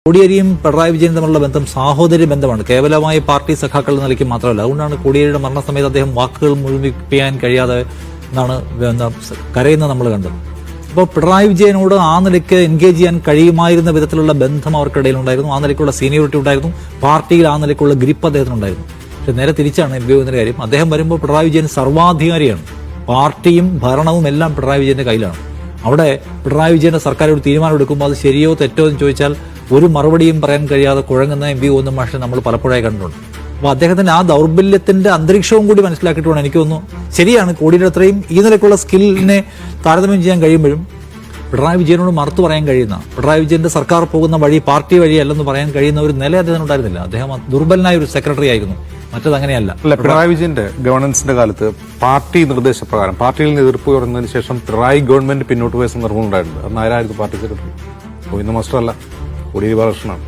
കോടിയേരിയും പിണറായി വിജയനും തമ്മിലുള്ള ബന്ധം സാഹോദര്യ ബന്ധമാണ്, കേവലമായി പാർട്ടി സഖാക്കൾ എന്ന നിലയ്ക്ക് മാത്രമല്ല. അതുകൊണ്ടാണ് കോടിയേരിയുടെ മരണസമയത്ത് അദ്ദേഹം വാക്കുകൾ മുഴുമിപ്പിക്കാൻ കഴിയാതെ കരയുന്നത് നമ്മൾ കണ്ടത്. അപ്പോൾ പിണറായി വിജയനോട് ആ നിലയ്ക്ക് എൻഗേജ് ചെയ്യാൻ കഴിയുമായിരുന്ന വിധത്തിലുള്ള ബന്ധം അവർക്കിടയിൽ ഉണ്ടായിരുന്നു, ആ നിലയ്ക്കുള്ള സീനിയോറിറ്റി ഉണ്ടായിരുന്നു, പാർട്ടിയിൽ ആ നിലയ്ക്കുള്ള ഗ്രിപ്പ് അദ്ദേഹത്തിനുണ്ടായിരുന്നു. പക്ഷെ നേരെ തിരിച്ചാണ് എം വി ഗോവിന്ദന്റെ കാര്യം. അദ്ദേഹം വരുമ്പോൾ പിണറായി വിജയൻ സർവാധികാരിയാണ്, പാർട്ടിയും ഭരണവും എല്ലാം പിണറായി വിജയന്റെ കയ്യിലാണ്. അവിടെ പിണറായി വിജയന്റെ സർക്കാർ ഒരു തീരുമാനം എടുക്കുമ്പോൾ അത് ശരിയോ തെറ്റോ എന്ന് ചോദിച്ചാൽ ഒരു മറുപടിയും പറയാൻ കഴിയാതെ കുഴങ്ങുന്ന എം വി ഗോവിന്ദൻ മാഷിനെ നമ്മൾ പലപ്പോഴായി കണ്ടിട്ടുണ്ട്. അപ്പോൾ അദ്ദേഹത്തിന്റെ ആ ദൗർബല്യത്തിന്റെ അന്തരീക്ഷവും കൂടി മനസ്സിലാക്കിയിട്ട് വേണം എനിക്ക് തോന്നുന്നു. ശരിയാണ്, കോടിയുടെ അത്രയും ഈ നിലയ്ക്കുള്ള സ്കില്ലിനെ താരതമ്യം ചെയ്യാൻ കഴിയുമ്പോഴും പിണറായി വിജയനോട് മറുത്തു പറയാൻ കഴിയുന്ന, പിണറായി വിജയന്റെ സർക്കാർ പോകുന്ന വഴി പാർട്ടി വഴിയല്ലെന്ന് പറയാൻ കഴിയുന്ന ഒരു നില അദ്ദേഹം ഉണ്ടായിരുന്നില്ല. അദ്ദേഹം ദുർബലനായ ഒരു സെക്രട്ടറി ആയിരുന്നു, മറ്റത് അങ്ങനെയല്ല. പിണറായി വിജയന്റെ ഗവർണൻസിന്റെ കാലത്ത് പാർട്ടി നിർദ്ദേശപ്രകാരം പാർട്ടിയിൽ നിന്ന് എതിർപ്പ് ഉയർന്നതിന് ശേഷം പിണറായി ഗവൺമെന്റ് പിന്നോട്ട് പോയ സന്ദർഭം ഉണ്ടായിട്ടുണ്ട്. അന്ന് ആരായിരുന്നു പാർട്ടി സെക്രട്ടറി? ഗോവിന്ദ മാസ്റ്റർ അല്ല, കോടിയേരി ബാലകൃഷ്ണനാണ്.